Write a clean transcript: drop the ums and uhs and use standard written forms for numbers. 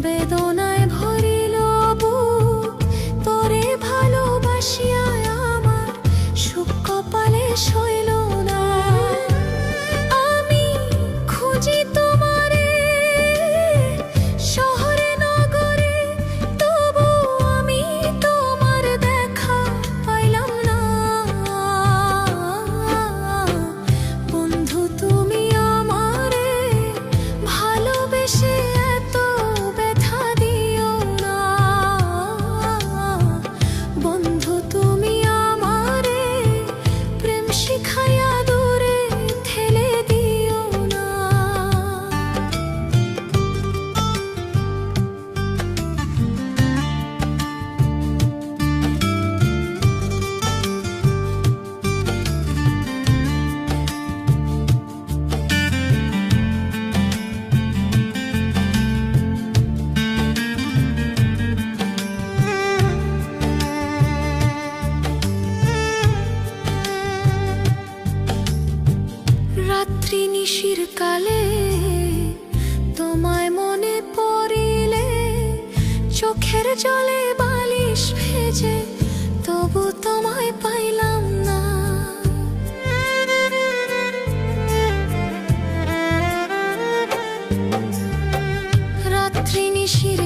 বেদনায় ভরিল বুক, তোরে ভালোবাসিয়া আমার সুখ কপালে সইল না। আমি খুঁজি তোমারে শহরে নগরে, তবু আমি তোমার দেখা পাইলাম না। বন্ধু তুমি আমারে ভালোবেসে এত ব্যথা দিও না। বন্ধু তুমি আমারে প্রেম শিখাইয়া দূরে ঠেলে দিও না। রাত্রি নিশির কালে তোমায় মনে পড়িলে, চোখের জলে বালিশ ভেজে তবু তোমায় পাইলাম না। রাত্রি নিশির